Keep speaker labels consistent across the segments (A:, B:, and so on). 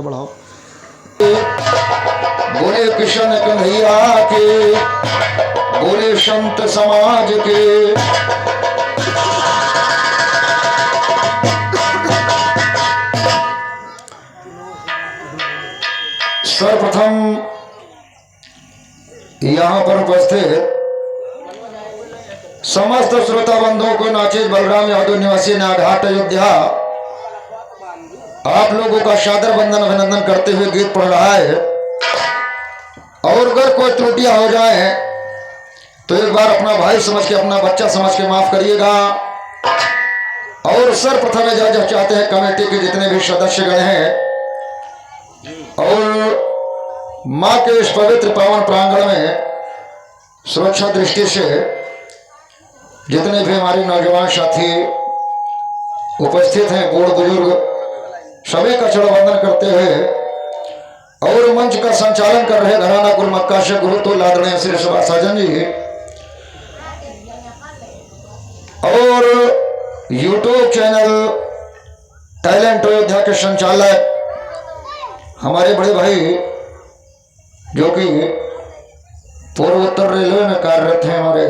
A: बढ़ाओ। बोले कृष्ण कन्हैया के, बोले संत समाज के। सर्वप्रथम यहां पर उपस्थित समस्त श्रोता बंधुओं को नाचित बलराम यादव निवासी नाघाट अयोध्या आप लोगों का सादर वंदन अभिनंदन करते हुए गीत पढ़ रहा है। और अगर कोई त्रुटियां हो जाए तो एक बार अपना भाई समझ के, अपना बच्चा समझ के माफ करिएगा। और सर्वप्रथम इजाजत चाहते हैं कमेटी के जितने भी सदस्यगण हैं और मां के इस पवित्र पावन प्रांगण में सुरक्षा दृष्टि से जितने भी हमारे नौजवान साथी उपस्थित हैं, बूढ़ बुजुर्ग, सभी का चरण वंदन करते हुए और मंच का संचालन कर रहे घराना गुरु मक्का से गुरु तो आदरणीय श्री सुभाष साजन जी और यूट्यूब चैनल टैलेंट अयोध्या के संचालक हमारे बड़े भाई जो कि पूर्वोत्तर रेलवे में कार्यरत हैं, हमारे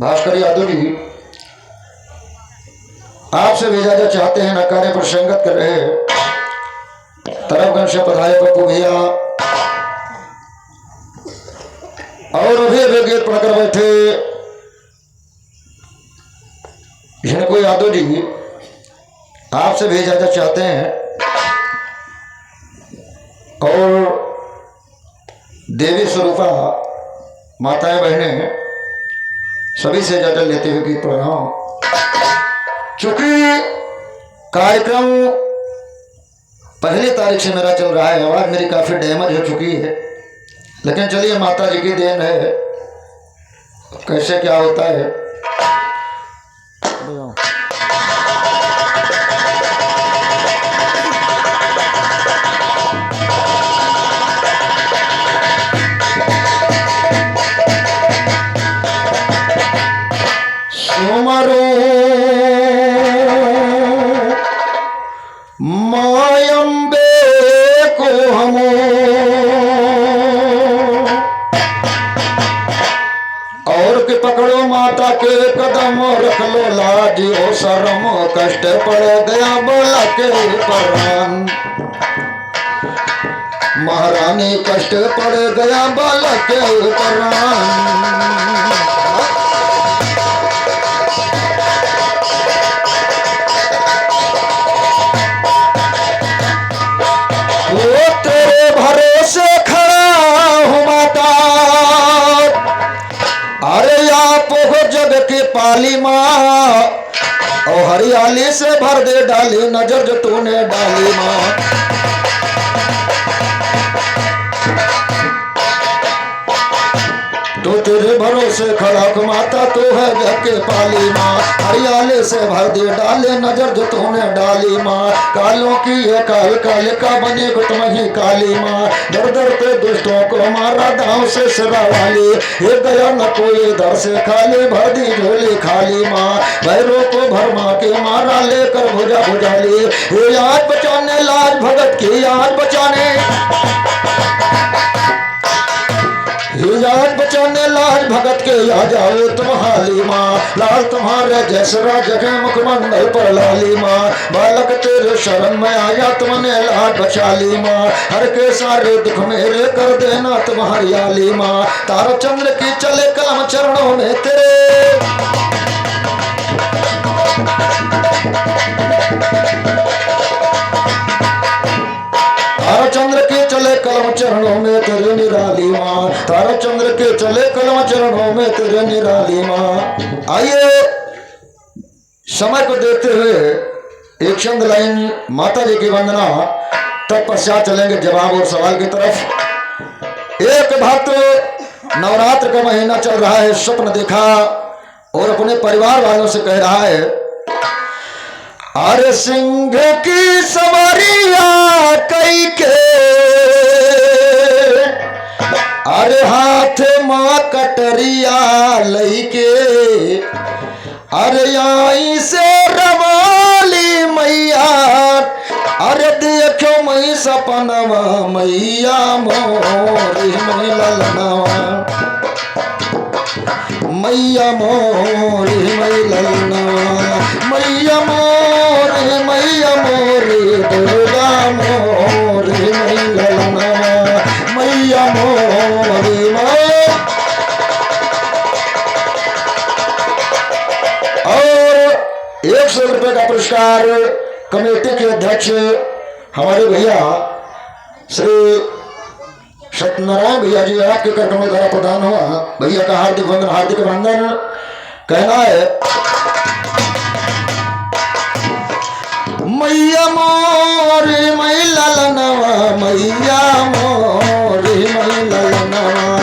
A: भास्कर यादव जी, आपसे भी इजाजत चाहते हैं। न कार्य पर संगत कर रहे तरफगंज से पधारे पप्पू भैया और अभी अभी गेट पढ़कर बैठे जिनको यादव जी, आपसे भी इजाजत चाहते हैं। और देवी स्वरूपा माताएं बहनें सभी से इजाजत लेते हुए गीत पढ़ रहा हूं। चूंकि कार्यक्रम पहली तारीख से मेरा चल रहा है, आवाज मेरी काफी डैमेज हो चुकी है, लेकिन चलिए माता जी की देन है, कैसे क्या होता है। सुमरो मायम्बे को हमो और के पकड़ो माता के कदम, रख लो लाज ओ शर्म, कष्ट पड़ गया बोला के प्राण, महारानी कष्ट पड़ गया बाला के प्राण। भरोसे खड़ा हूँ माता, अरे आप हो जग के पाली माँ, और हरियाली से भर दे डाली नजर जो तूने डाली माँ। तो तेरे भरोसे खड़ा माता तू है जग के पाली माँ, हरियाले से भर दे डाले नजर जो तूने डाली माँ। कालों की ये काल कालिका बनी गुट मही काली माँ, दर दर के दुष्टों को मारा दांव से सिरा वाली, ये गया न कोई दर से खाली भर दी झोली खाली माँ। भैरों को भरमा के मारा लेकर भुजा भुजाली, ये आज बचाने लाज भगत की आज बचाने, याद बचाने लाल भगत के आ जाओ तुम हाली माँ। लाल तुम्हारे जैसरा जगह मुखमंडल पर लाली माँ, बालक तेरे शरण में आया तुमने लाल बचा ली माँ। हर के सारे दुख मेरे कर देना तुम्हारी आली माँ, तारा चंद्र की चले कलम चरणों में तेरे, तारा चंद्र के चले कलम चरणों में तेरे निराली माँ, तारा चंद्र के चले कलम चरणों में तेरे निराली माँ। आइए समय को देखते हुए एक चंद लाइन माता जी की वंदना, तत्पश्चात चलेंगे जवाब और सवाल की तरफ। एक भक्त नवरात्र का महीना चल रहा है, स्वप्न देखा और अपने परिवार वालों से कह रहा है, अरे सिंह की सवारिया कई के, अरे हाथ माँ कटरिया लई के, अरे आई से रवाली मैया, अरे देखो मई सपन ललनवा मैया मोरी मई ललनवा मैया मोरी मई ललनवा मैया मोरी दुर्गा मोरी मई ललनवा मैया मोरी और 100 रुपए का पुरस्कार कमेटी के अध्यक्ष हमारे भैया श्री सत्यनारायण भैया जी आपके कार्यक्रम द्वारा प्रदान हुआ। भैया का हार्दिक वंदन कहना है मैया मोरी मई ललनवा मैया मोरी मई ललनवा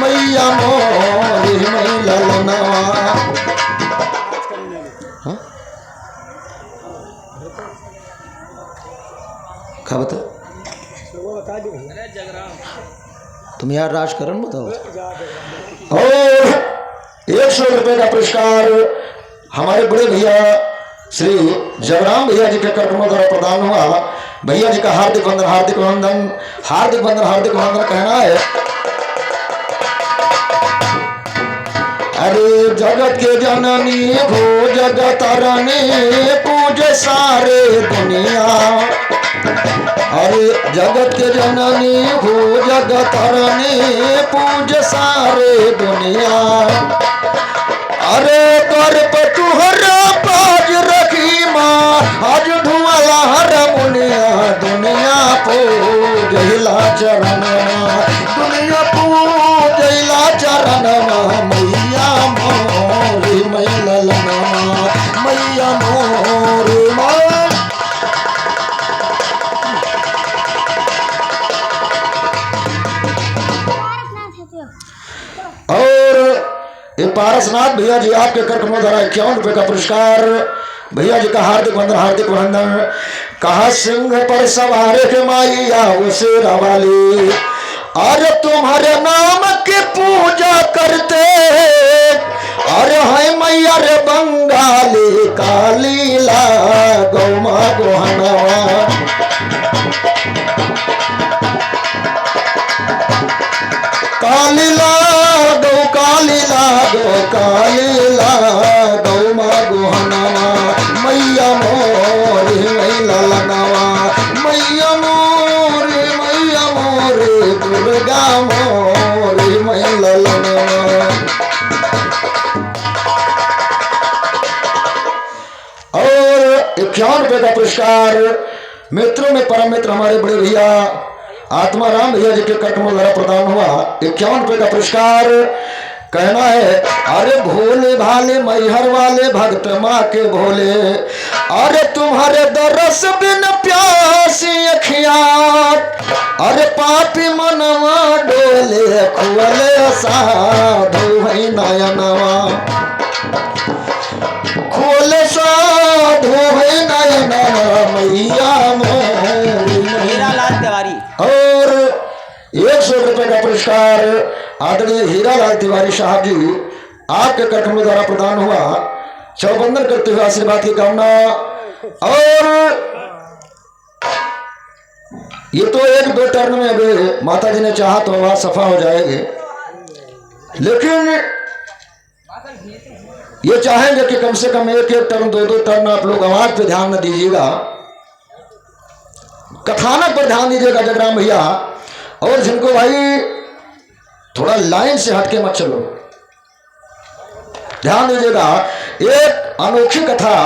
A: मैया मोरी मई ललनवा। क्या बता तुम यार राजकरण बताओ। और 100 रुपए का पुरस्कार हमारे बड़े भैया श्री जगराम भैया जी के कार्यक्रमों द्वारा प्रदान हुआ। भैया जी का हार्दिक वंदन कहना है अरे जगत के जननी हो जगत तारनी पूज सारे दुनिया अरे जगत के जननी हो जगत तारनी पूज सारे दुनिया अरे कर पर तुहरा पाज रखी माँ आज धुआला हर दुनिया पूजला चरण दुनिया पूजला चरण मैया मोरी मई ललनवा मैया मोरी और ये पारसनाथ भैया जी आपके कार्यक्रमों द्वारा 51 रुपए का पुरस्कार भैया जी का हार्दिक वंदन कहा सिंह पर सवार के माइया उसे रवाली अरे तुम्हारे नाम की पूजा करते अरे है मैया रे बंगाली कालीला गौमा गोहनवा कालीला गौमा गोहनवा मैया मोरी मई ललनवा मैया मोरी दुर्गा मोरी मई ललनवा। और 51 रुपए का पुरस्कार मित्रों में परम मित्र हमारे बड़े भैया आत्माराम भैया जी के कार्यक्रमों द्वारा प्रदान हुआ। 51 रुपए का पुरस्कार कहना है अरे भोले भाले मैहर वाले भक्त माँ के भोले अरे तुम्हारे दरस बिन प्यासी अखिया अरे पापी मनवा डोले खुले साधु है नयनवा खोले साधु है नयनवा मैया मोरी हीरालाल तिवारी। और 100 रुपए का पुरस्कार आदरणीय हीरालाल तिवारी साहब जी आपके कार्यक्रम द्वारा प्रदान हुआ। चौबंदन करते हुए आशीर्वाद की कामना। और ये तो 1-2 टर्न में अभी माता जी ने चाहा तो आवाज सफा हो जाएगी, लेकिन ये चाहेंगे कि कम से कम 1-1 टर्न 2-2 टर्न आप लोग आवाज पे ध्यान न दीजिएगा, कथानक पर ध्यान दीजिएगा जगराम भैया। और जिनको भाई थोड़ा लाइन से हटके मत चलो, ध्यान दीजिएगा। एक अनोखी कथा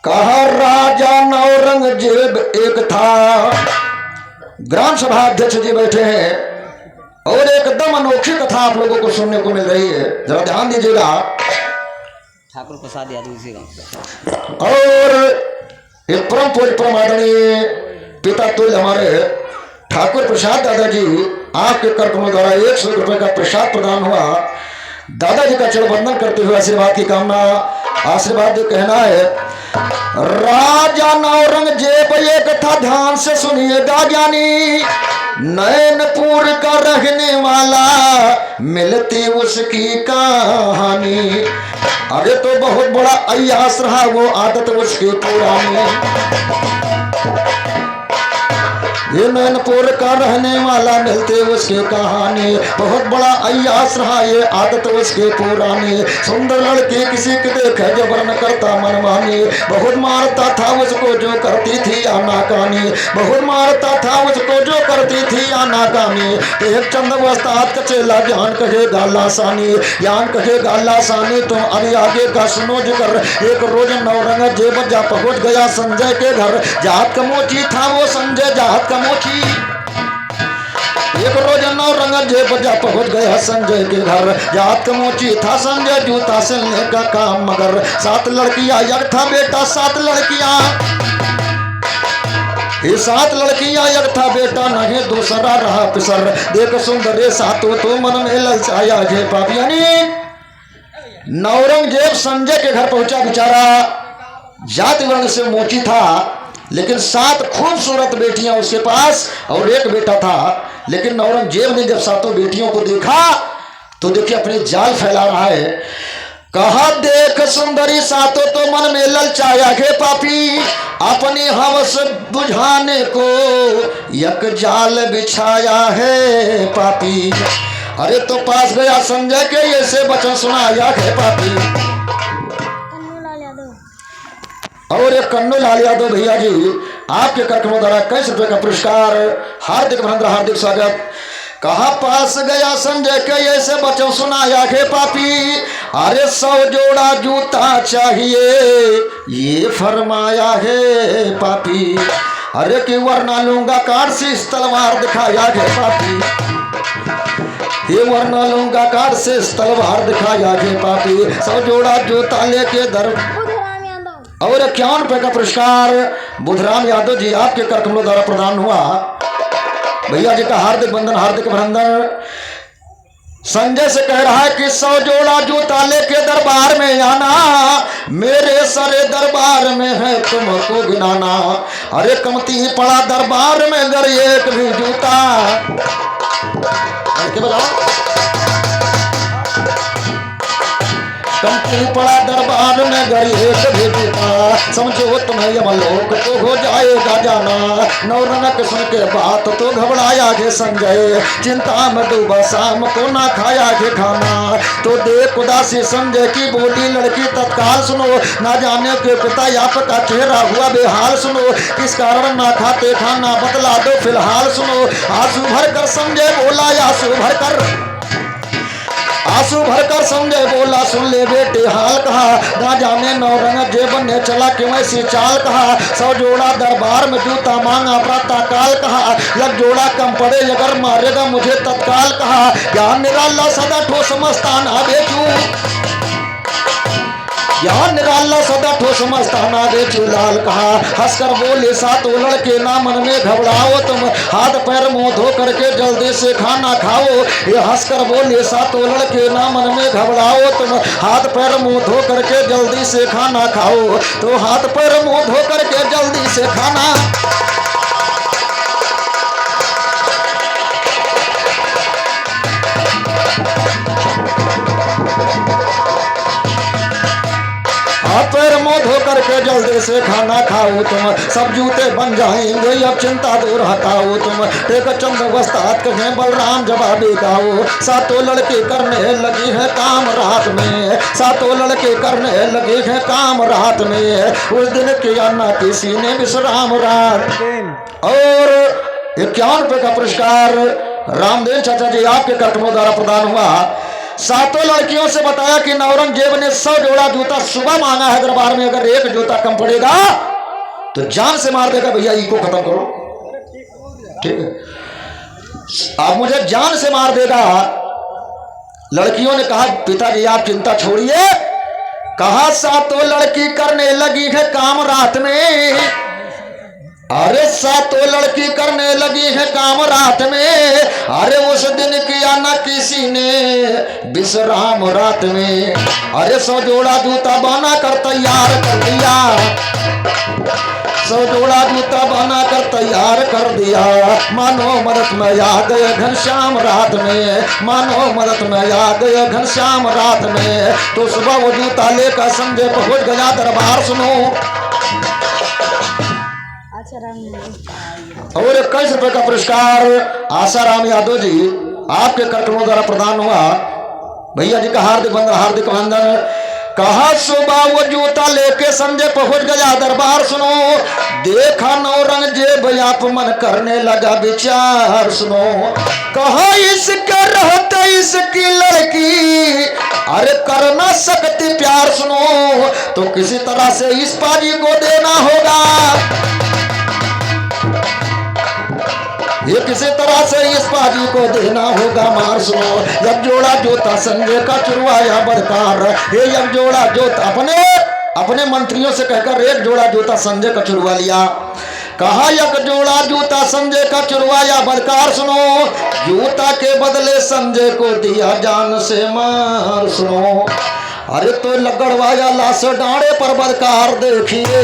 A: कहा राजा औरंगजेब एक था, ग्राम सभा अध्यक्ष जी बैठे हैं और एकदम अनोखी कथा आप लोगों को सुनने को मिल रही है, जरा ध्यान दीजिएगा।
B: ठाकुर प्रसाद यादव जी
A: और एक परम पूज्य परम आदरणीय पिता तुल्य हमारे ठाकुर प्रसाद दादाजी आपके कार्यक्रमों द्वारा 100 रुपए का प्रसाद प्रदान हुआ। दादाजी का चरणवंदन करते हुए आशीर्वाद की कामना। आशीर्वाद कहना है राजा औरंगजेब एक था, ध्यान से सुनिएगा ज्ञानी, नैनपुर का रहने वाला मिलती उसकी कहानी। अरे तो बहुत बड़ा अय्यास रहा, वो आदत उसकी पुरानी। ये नैनपुर का रहने वाला मिलते उसके कहानी, बहुत बड़ा अय्यास रहा ये आदत उसके पुरानी। सुंदर लड़की किसी के देखे जबर न करता मनमानी, बहुत मारता था उसको जो करती थी आनाकानी, बहुत मारता था उसको जो करती थी आनाकानी। एक चंद वस्ताद का चेला ज्ञान कहेगा लासानी, ज्ञान कहेगा लासानी। तुम अभी आगे का सुनो जिक्र। एक रोज नौरंग जेब जा पहुंच गया संजय के घर, जात का मोची था वो संजय जात का मोची। एक रोज नौरंग जेब जा पहुंच गया संजय के घर, जात का मोची था संजय जूता सिलने का काम मगर। 7 लड़कियां एक था बेटा 7 लड़कियां, ये 7 लड़कियां एक था बेटा नहीं दूसरा रहा पिसर। देख सुंदर सातों तो मन में ललचाया जे पापियानी। नौरंगजेब संजय के घर पहुंचा, बेचारा जाति वर्ण से मोची था लेकिन 7 खूबसूरत बेटियां उसके पास और एक बेटा था। लेकिन औरंगजेब ने जब 7 बेटियों को देखा तो देखिए अपने जाल फैला रहा है। कहा देख सुंदरी 7 तो मन में ललचाया के पापी, अपनी हवस बुझाने को एक जाल बिछाया है पापी। अरे तो पास गया संजय के ऐसे वचन सुनाया है पापी। और एक कन्नू लाल यादव भैया जी आपके कार्यक्रम द्वारा 21 रुपए का पुरस्कार, हार्दिक अभिनंदन हार्दिक स्वागत। कहा पास गया संजय के ऐसे वचन सुनाया है पापी, अरे 100 जोड़ा जूता चाहिए ये फरमाया है पापी। अरे कि वरना लूंगा काट से इस तलवार दिखाया है पापी, ये वरना लूंगा काट से इस तलवार दिखाया है पापी। 100 जोड़ा जूता लेके दर। और 51 रुपए का पुरस्कार बुधराम यादव जी आपके कार्यक्रमों द्वारा प्रदान हुआ। भैया जी का हार्दिक बंधन हार्दिक अभिनंदन। संजय से कह रहा है कि 100 जोड़ा जूता लेके दरबार में आना, मेरे सरे दरबार में है तुमको गिनाना। अरे कमती पड़ा दरबार में अगर एक भी जूता, कमती पड़ा दरबार में गई एक भी जूता, समझो तुम्हें यमलोक तो हो जाएगा जाना। नौरंग सुन के बात तो घबराया के संजय, चिंता में डूबा शाम को ना खाया के खाना। तो देख उदासी संजय की बोली लड़की तत्काल सुनो, ना जाने के पिता आपका चेहरा हुआ बेहाल सुनो, किस कारण ना खाते खाना बतला दो फिलहाल सुनो। आंसू भर कर संजय बोला आंसू भर कर, आंसू भरकर संजय बोला सुन ले बेटे हाल कहा। ना जाने नौरंगजेब ने चला क्यों ऐसी चाल कहा, 100 जोड़ा दरबार में जूता मांगा प्रातःकाल कहा। एक जोड़ा कम पड़े अगर मारेगा मुझे तत्काल कहा, ज्ञान निराला सदा ठोस मस्ताना बेचू, ज्ञान निराला सदा ठोस मस्ताना बेचू लाल कहा। हंसकर बोले 7 लड़के ना मन में घबराओ तुम, हाथ पैर मुंह धो करके जल्दी से खाना खाओ। ये हंसकर बोले 7 लड़के ना मन में घबराओ तुम, हाथ पैर मुंह धो करके जल्दी से खाना खाओ। तो हाथ पैर मुंह धो करके जल्दी से खाना। पैर मुंह धो करके जल्दी से खाना खाओ तुम, सब जूते बन जाएंगे अब चिंता दूर हटाओ तुम। एक चंद वस्ताद कहें बलराम जवाबी गाओ, 7 लड़के करने लगी है काम रात में, 7 लड़के करने लगे हैं काम रात में। उस दिन किया ना किसी ने विश्राम रात। और 51 रुपए का पुरस्कार रामदेव चाचा जी आपके कार्यक्रमों द्वारा प्रदान हुआ। 7 लड़कियों से बताया कि औरंगजेब ने 100 जोड़ा जूता सुबह मांगा है दरबार में, अगर एक जूता कम पड़ेगा तो जान से मार देगा। भैया इको खत्म करो, ठीक है, आप मुझे जान से मार देगा। लड़कियों ने कहा पिताजी आप चिंता छोड़िए। कहा 7 लड़की करने लगी है काम रात में, अरे 7 लड़की करने लगी है काम रात में। अरे उस दिन किया ना किसी ने विश्राम रात में। अरे 100 जोड़ा जूता बना कर तैयार कर दिया, 100 जोड़ा जूता बना कर तैयार कर दिया। मानो मदद में आ गए घनश्याम रात में, मानो मदद में आ गए घनश्याम रात में। तो सुबह वो जूता लेकर संजय पहुंच गया दरबार। सुनो और 21 रुपए का पुरस्कार आसाराम यादव जी आपके कार्यक्रमों द्वारा प्रदान हुआ। भैया जी का हार्दिक अभिनंदन। कहा सुबह वो जूता लेके संजय पहुंच गया दरबार। सुनो देखा नौरंग जेब अपमान करने लगा विचार। सुनो कहा इसके रहते इसकी लड़की अरे कर ना सकती प्यार। सुनो तो किसी तरह से इस पाजी को देना होगा, ये किसी तरह से इस पाजी को देना होगा मार। सुनो जब जोड़ा जोता संजय का चुरवाया बरकार। ये जब जोड़ा जोता अपने मंत्रियों से कहकर एक जोड़ा जूता संजय का चुरवा लिया। कहा एक जोड़ा जूता संजय का चुरवाया बरकार। सुनो जूता के बदले संजय को दिया जान से मार। सुनो अरे तो लगड़वाया लाश डांडे पर बरकार। देखिए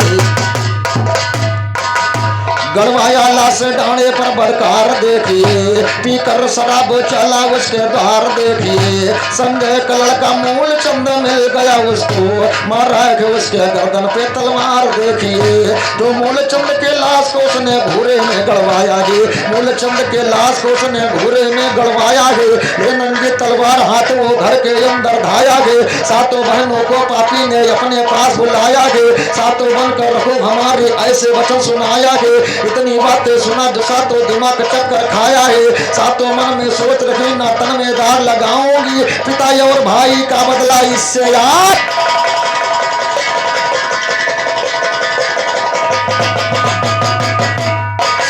A: गड़वाया लाश डांडे पर बरकार। देखिए पीकर शराब चला उसके द्वार। देखिए संजय का लड़का मूल चंद मिल गया उसको, मारा है उसके गर्दन पे तलवार। देखिए तो मूल चंद के लाश को उसने घूरे में गड़वाया है। मूल चंद के लाश को उसने घूरे में गड़वाया है। ये नंगी तलवार हाथ वो घर के अंदर धाया है। सातों बहनों को पापी ने अपने पास बुलाया है। सातों बनकर रखो हमारे ऐसे वचन सुनाया है। इतनी बातें सुना जो सातों दिमाग चक्कर खाया है। सातों मन में सोच रही ना तन में दार लगाऊंगी, पिता और भाई का बदला इससे यार।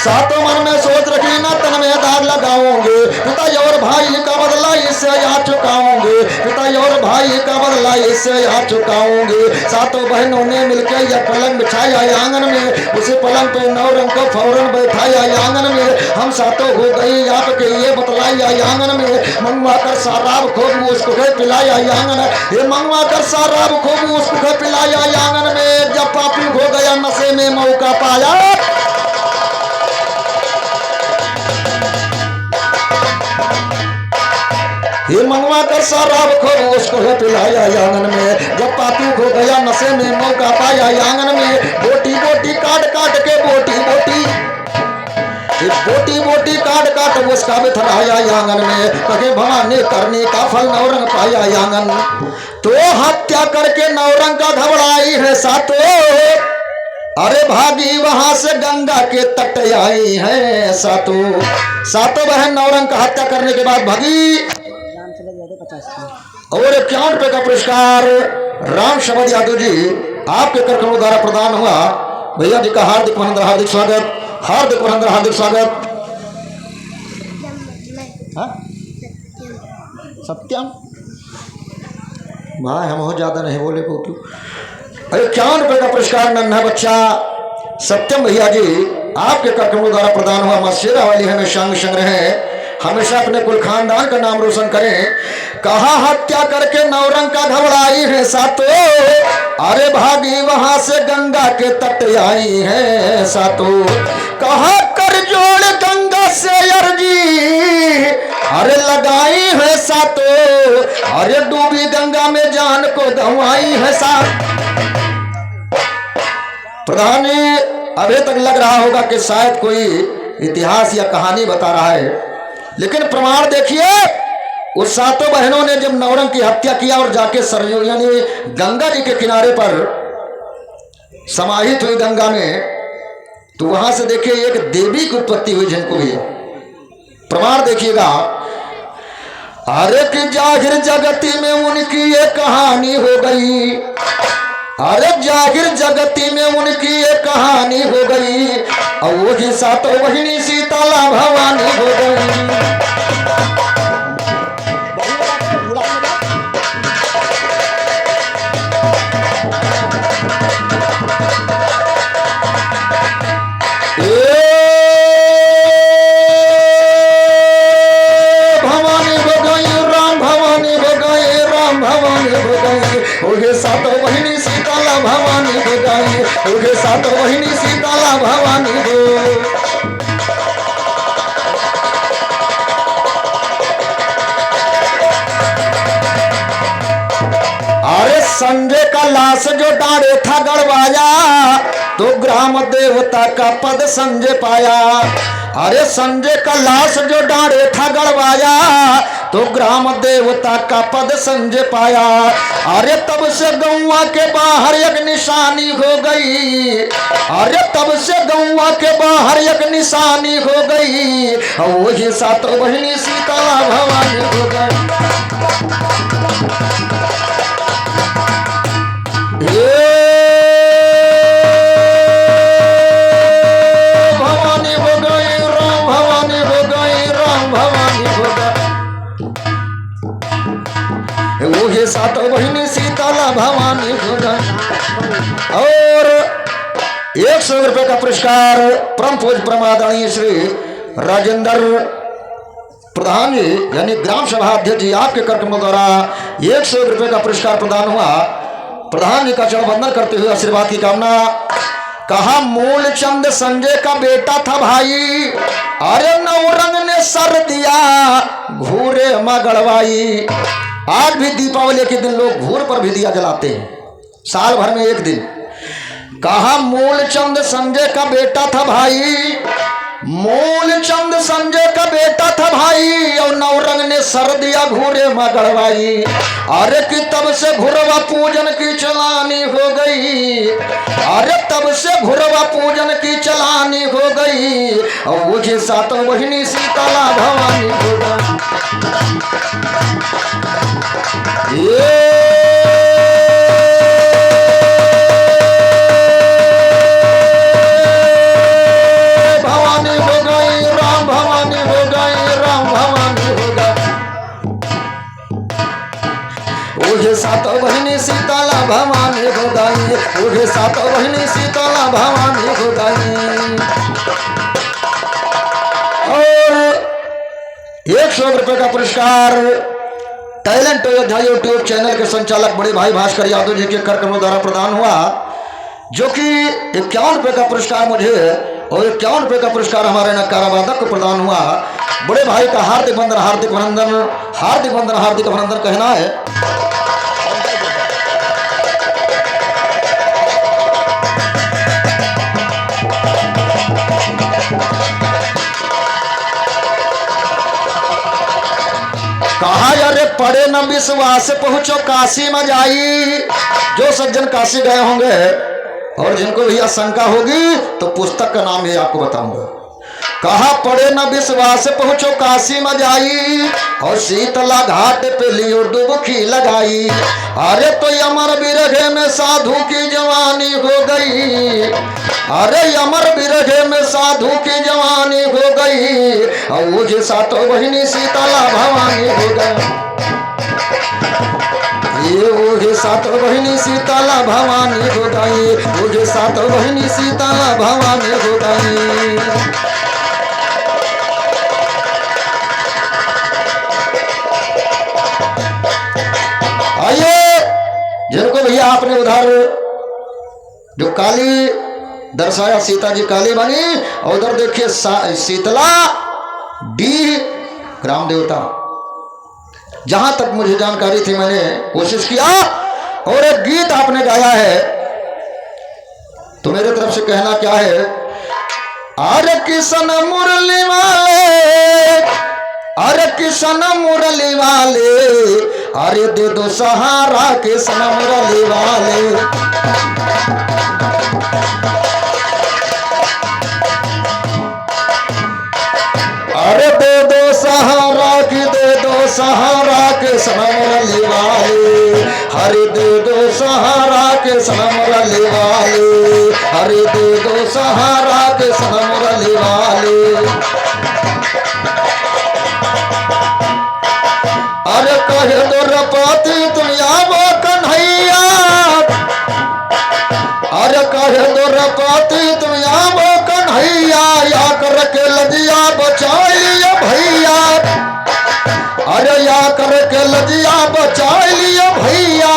A: सातों मन में सोच रखी ना तन में दाग लगाऊंगे, पिता और भाई का बदला इससे याद चुकाऊंगे। पिता और भाई का बदला इससे याद चुकाऊंगे। सातों बहनों ने मिलकर यह पलंग बिछाया आंगन में। उसी पलंग पे नौरंग को फौरन बैठाया आंगन में। हम सातों हो गई आपके ये बतलाया आंगन में। मंगवा कर शराब खूब उसको पिलाया आंगन। ये मंगवा कर शराब खूब उसको पिलाया आंगन में। जब पापी हो गया नशे में मौका पाया, ये मंगवा कर शराब खूब उसको पिलाया आंगन में। जब पापी खो गया नशे में मौका पाया आंगन में। बोटी बोटी काट काट के बोटी बोटी काट काट उसका बिथराया आंगन में। कहे भवानी करने का फल नौरंग पाया आंगन। तो हत्या करके नौरंग का घबराई है सातों। अरे भागी वहां से गंगा के तट आई है सातों बहन नौरंग का हत्या करने के बाद भागी। और 51 रुपए का पुरस्कार राम शबद यादव जी आपके कार्यक्रमों द्वारा प्रदान हुआ। भैया जी का हार्दिक स्वागत, हार्दिक स्वागत। सत्यम भाई हम बहुत ज्यादा नहीं बोले पोतू। अरे 51 रुपए का पुरस्कार नन्हा बच्चा सत्यम भैया जी आपके कार्यक्रमों द्वारा प्रदान हुआ। मस्जिद वाली हमेशा संग रहे, हमेशा अपने कुल खानदान का नाम रोशन करें। कहा हत्या करके नौरंग का घबराई है सातों। अरे भागी वहां से गंगा के तट आई है सातों। कहा कर जोड़ गंगा से अर्जी अरे लगाई है सातों। अरे डूबी गंगा में जान को गंवाई है सात। प्रधान अभी तक लग रहा होगा कि शायद कोई इतिहास या कहानी बता रहा है, लेकिन प्रमाण देखिए। उस सातों बहनों ने जब नौरंग की हत्या किया और जाके सरयू यानी गंगा जी के किनारे पर समाहित हुई गंगा में, तो वहां से देखिए एक देवी की उत्पत्ति हुई जिनको भी प्रमाण देखिएगा। अरे कि जाहिर जगती में उनकी ये कहानी हो गई। अरे जाहिर जगती में उनकी ये कहानी हो गई। और वही सातों बहिनी सीताला भवानी हो गई। सातों बहिनी सीताला भवानी हो गई। सातों बहिनी सीताला भवानी हो। अरे संजय का लाश जो डाढ़े था गड़वाया तो ग्राम देवता का पद संजय पाया। अरे संजय का लाश जो डाढ़े था गड़वाया तो ग्राम देवता का पद संजय पाया। अरे तब से गौवा के बाहर एक निशानी हो गई। अरे तब से गौवा के बाहर एक निशानी हो गई। वही सातों बहिनी सीता भवानी हो गई। भवानी हो गई, राम भवानी हो गई, राम भवानी हो गई। वही सातों बहिनी सीताला भवानी हो गई। और 100 रुपए का पुरस्कार परम पूज्य परमादरणीय श्री राजेंद्र प्रधान जी यानी ग्राम सभा अध्यक्ष जी आपके कार्यक्रमों द्वारा 100 रुपए का पुरस्कार प्रदान हुआ। प्रधान जी का चरण वंदन करते हुए आशीर्वाद की कामना। कहा मूलचंद संजय का बेटा था भाई। अरे नवरंग ने सर दिया घूरे मगड़वाई। आज भी दीपावली के दिन लोग घूर पर भी दिया जलाते हैं, साल भर में एक दिन। कहा मूलचंद संजय का बेटा था भाई। मूलचंद संजय का बेटा था भाई और नवरंग ने सर दिया घूरे मगड़वाई। अरे कि तब से घुरवा पूजन की चलानी हो गई। अरे तब से घुरवा पूजन की चलानी हो गई। और मुझे सातों बहिनी सीताला भवानी हो गई। भवानी हो गई, राम भवानी हो गई, राम भवानी हो गई। मुझे सातों बहिनी सीताला भवानी हो गई। मुझे सातों बहिनी सीताला भवानी हो गई। और 100 रुपए का पुरस्कार टैलेंट अयोध्या यूट्यूब चैनल के संचालक बड़े भाई भास्कर यादव जी के कार्यक्रमों द्वारा प्रदान हुआ, जो कि 51 रुपए का पुरस्कार मुझे और 51 रुपए का पुरस्कार हमारे नकारा वादक को प्रदान हुआ। बड़े भाई का हार्दिक वंदन, हार्दिक अभिनंदन, हार्दिक वंदन, हार्दिक अभिनंदन कहना है। कहा अरे पढ़े न विश्वास पहुंचो काशी में जाई। जो सज्जन काशी गए होंगे और जिनको भी आशंका होगी तो पुस्तक का नाम ये आपको बताऊंगा। कहा पढ़े न विश्वास पहुंचो काशी में जाई और शीतला घाट पे लियो डुबकी लगाई। अरे तो अमर बिरहे में साधु की जवानी हो गई। अरे अमर बिरहे में साधु की जवानी हो गई। और मुझे सातों बहिनी सीताला भवानी हो गई। ये मुझे सातों बहिनी सीताला भवानी हो गई। मुझे सातों बहिनी सीताला भवानी हो गई। आइए जिनको भैया आपने उधर जो काली दर्शाया सीता जी काली बनी और उधर देखिए शीतला डी ग्राम देवता। जहां तक मुझे जानकारी थी मैंने कोशिश किया और एक गीत आपने गाया है तो मेरे तरफ से कहना क्या है। अरे किशन मुरली वाले, अरे किशन मुरली वाले, अरे दे दो सहारा किशन मुरली वाले। अरे दे दो सहारा की दे दो सहारा के मुरली वाले। हरे दे दो सहारा के मुरली वाले। हरे दे दो सहारा के मुरली वाले। अरे कहे दो रपाती तुम आवो कन्हैया। अरे कहे दो रपाती तुम आवो कन्हैया। या कर के लजिया बचा लिया भैया। अरे या कर के लजिया बचा लिया भैया।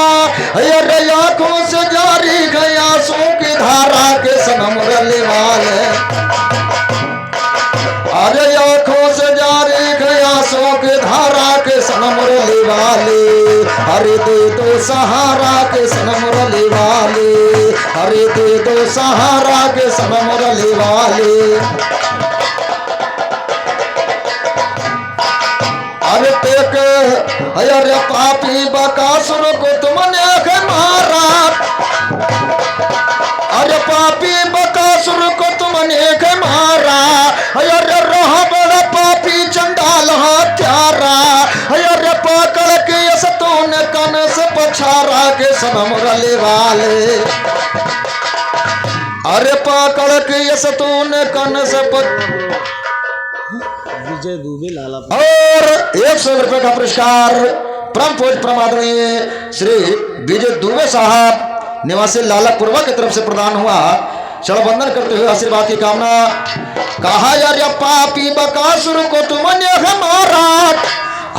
A: अरे आंखों से जारी गया सो की धारा के मुरली वाले। अरे आंखों से जारी गया सो की धारा के मुरली वाले। हरे दे दो सहारा के सनम मुरली वाले, हरे दे दो सहारा के सनम मुरली वाले। अरे टेक अरे पापी बकासुर को तुमने मारा, अरे पापी बकासुर को तुमने मारा, अरे रहा बड़ा पापी चंडाल हत्यारा, अरे पकड़ के सतून कन से पछारा के सनम मुरली वाले, अरे पकड़ के सतून कन से
B: विजय दुबे लाला।
A: और 100 रुपए का पुरस्कार परम पूज्य परमादरणीय श्री विजय दुबे साहब निवासी लालपुरवा की तरफ से प्रदान हुआ। चलो वंदन करते हुए आशीर्वाद की कामना। कहा यार पापी बकासुर को तुमने मारा,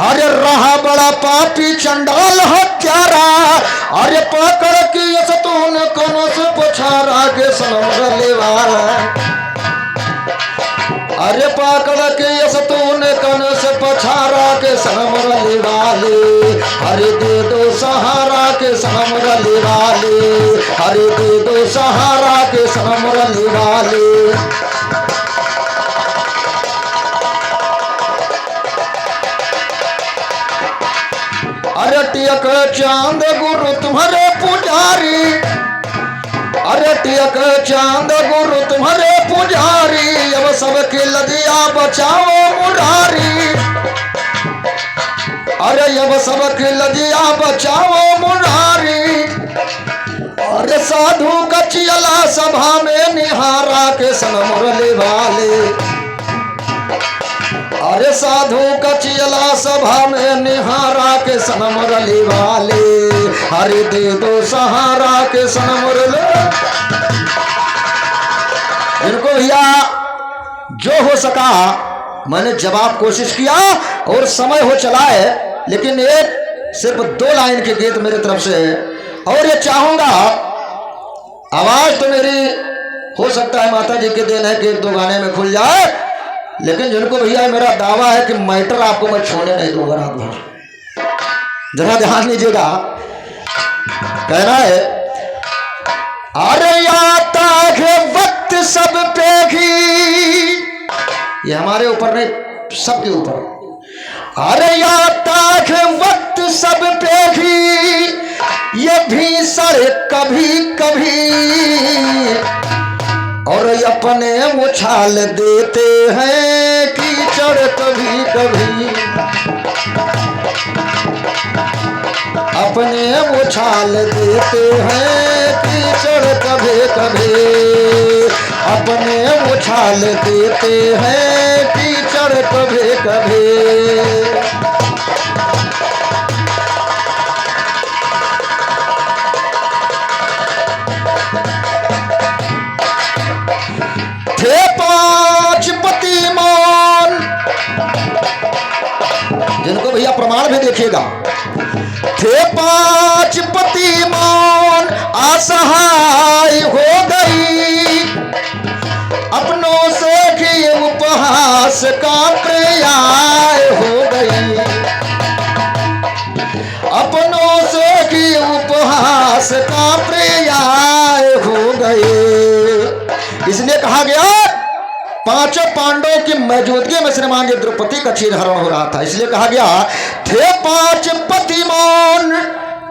A: अरे रहा बड़ा पापी चंडाल हत्यारा, अरे पकड़ की सतून कोनो से पछारा के सनम मुरली वाला, अरे पकड़ के सतून कन से पछारा के सनम मुरली वाले, हरे दे दो सहारा के सनम मुरली वाले, हरे दे दो सहारा के सनम मुरली वाले। अरे टियक चांद गुरु तुम्हारे पुजारी, अरे टियक चांद गुरु तुम्हारे पुजारी, अब सबके लदिया बचाओ मुरारी, अरे अब सबके लदिया बचाओ मुरारी, अरे साधु कचियला सभा में निहारा के सनम मुरली वाले, अरे साधु कचियला सभा में निहारा के सनम मुरली वाले, हरे दे दो सहारा के सनम मुरली। इनको भैया जो हो सका मैंने जवाब कोशिश किया और समय हो चला है, लेकिन एक सिर्फ 2 लाइन के गीत मेरी तरफ से है। और ये चाहूंगा आवाज तो मेरी हो सकता है माता जी के देन है कि 1-2 गाने में खुल जाए, लेकिन जिनको भैया मेरा दावा है कि मैटर आपको मैं छोड़ने नहीं दूंगा रात भर। जरा ध्यान दीजिएगा, कहना है अरे आता है वक्त सब पे ही, ये हमारे ऊपर नहीं सबके ऊपर, अरे आता है वक्त सब पे ही, ये भीषण कभी कभी, और अपने उछाल देते हैं कीचड़ कभी कभी, अपने उछाल देते हैं कीचड़ कभी कभी, अपने उछाल देते हैं कीचड़ कभी कभी। थे 5 पतिमान, जिनको भैया प्रमाण भी देखिएगा, थे 5 पतिमान, असहाय हो गई, अपनों से की उपहास का पर्याय हो गई, अपनों से की उपहास का पर्याय हो गए। इसलिए कहा गया 5 पांडवों की मौजूदगी में श्रीमान द्रौपदी का चीरहरण हो रहा था, इसलिए कहा गया थे 5 पतिमान,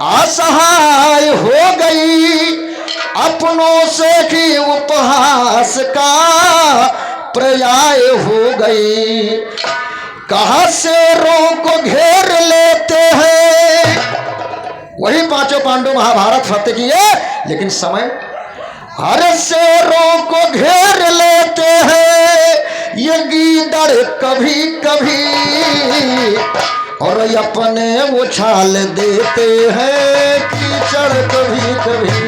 A: असहाय हो गई, अपनों से की उपहास का पर्याय हो गई। कहा शेरों को घेर लेते हैं, वही 5 पांडव महाभारत फतेह किए, लेकिन समय हर शेरों को घेर लेते हैं ये गीदड़ कभी कभी, और अपने उछाल देते हैं कीचड़ कभी कभी।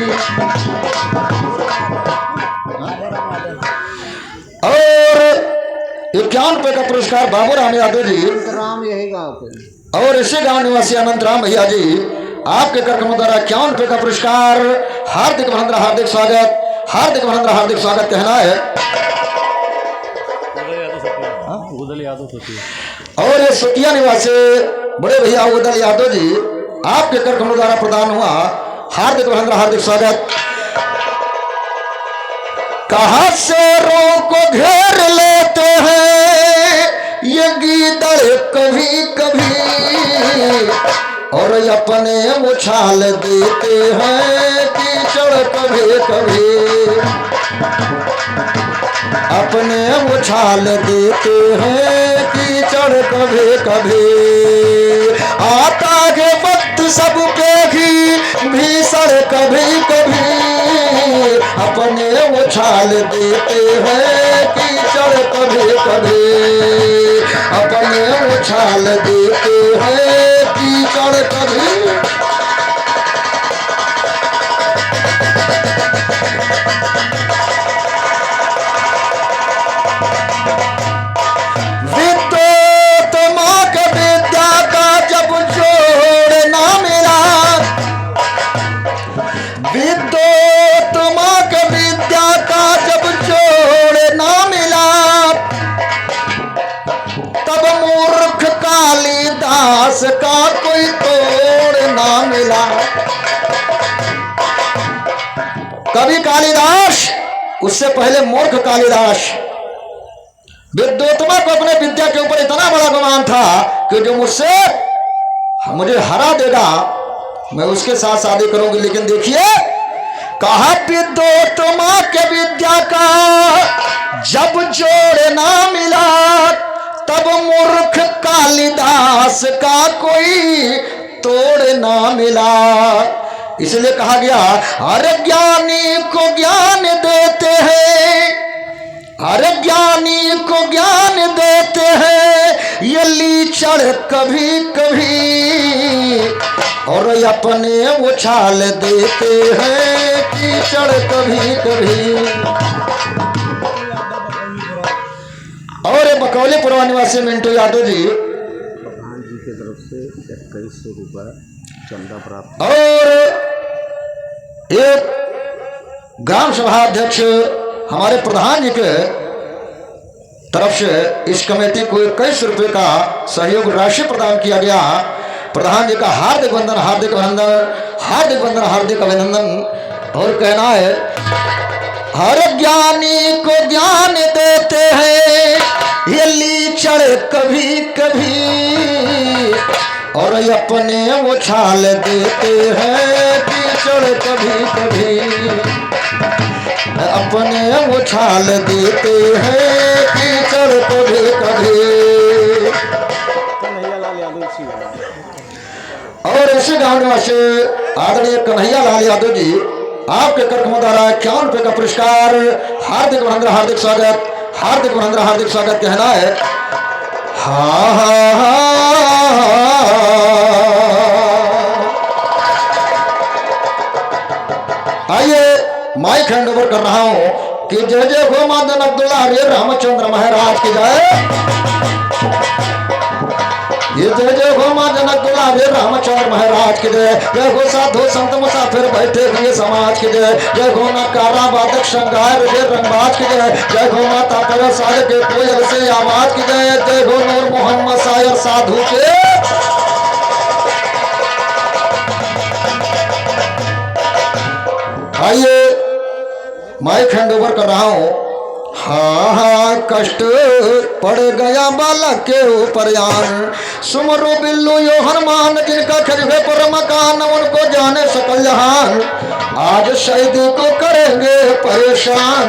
A: और 51 रुपए का पुरस्कार बाबू राम यादव जी,
B: राम यही गाँव पे,
A: और इसी गांव निवासी अनंत राम भैया जी, आपके कार्यक्रमों द्वारा 51 रुपए का पुरस्कार। हार्दिक अभिनंदन, हार्दिक स्वागत, हार्दिक अभिनंदन, हार्दिक स्वागत कहना है। और ये सुतिया निवासी बड़े भैया उदल यादव जी, आपके कर कमलों द्वारा प्रदान हुआ। हार्दिक अभिनंदन, हार्दिक स्वागत। कहा शेरों को घेर लेते हैं ये गीदड़ कभी कभी, और अपने उछाल देते हैं कीचड़ कभी कभी, अपने उछाल देते हैं कीचड़ कभी कभी। आता है वक्त सब पे ही भीषण कभी कभी, अपने उछाल देते हैं कीचड़ कभी कभी, अपने उछाल देते हैं कीचड़ कभी। का कोई तोड़ ना मिला। कवि कालिदास, उससे पहले मूर्ख कालिदास। विद्योत्तमा को अपने विद्या के ऊपर इतना बड़ा गुमान था कि जो मुझे हरा देगा मैं उसके साथ शादी करूंगी। लेकिन देखिए, कहा विद्योत्तमा के विद्या का जब जोड़ ना मिला, तब मूर्ख कालिदास का कोई तोड़ ना मिला। इसलिए कहा गया, अरे ज्ञानी को ज्ञान देते हैं, अरे ज्ञानी को ज्ञान देते हैं ये लीचड़ कभी कभी, और अपने उछाल देते हैं कीचड़ कभी कभी। और बकौली पुरवा निवासी मिंटू यादव जी
B: प्रधान जी की तरफ से 2100 रुपये चंदा प्राप्त।
A: और एक ग्राम सभा अध्यक्ष हमारे प्रधान जी के तरफ से इस कमेटी को 21 रुपये का सहयोग राशि प्रदान किया गया। प्रधान जी का हार्दिक वंदन, हार्दिक अभिनंदन, हार्दिक वंदन, हार्दिक अभिनंदन। और कहना है, हर ज्ञानी को ज्ञान देते हैं ये लीचड़ कभी कभी, और अपने उछाल देते हैं कीचड़ कभी कभी, अपने उछाल देते हैं कीचड़ कभी कभी। और इसी गांव निवासी आदरणीय कन्हैया लाल यादव जी, आपके कर्मों द्वारा 51 रुपये का पुरस्कार। हार्दिक अभिनंदन, हार्दिक स्वागत, हार्दिक अभिनंदन, हार्दिक स्वागत। कहना है, हाँ हाँ हाँ, आइए माइक हैंड ओवर कर रहा हूं कि जय जय हो मादन अब्दुल्ला हरे रामचंद्र महाराज की जय। ये जय जय हो मां जनकदुल्ला हरे रामचंद्र महाराज की जय। जय हो साधु संत मुसाफिर बैठे हुए समाज की जय। जय हो नकारा वादक श्रृंगार रे रंगबाज की जय। जय हो माता पर साध के कोयल से आवाज की जय। जय हो नूर मोहम्मद शायर साधु के। आइए माइक हैंड ओवर कर रहा हूं। हाँ हाँ कष्ट पड़ गया बालक के ऊपर यान, सुमरो बिल्लू यो हनुमान जिनका खजबे पर मकान, उनको जाने सकल जहान, आज शहीदी को करेंगे परेशान।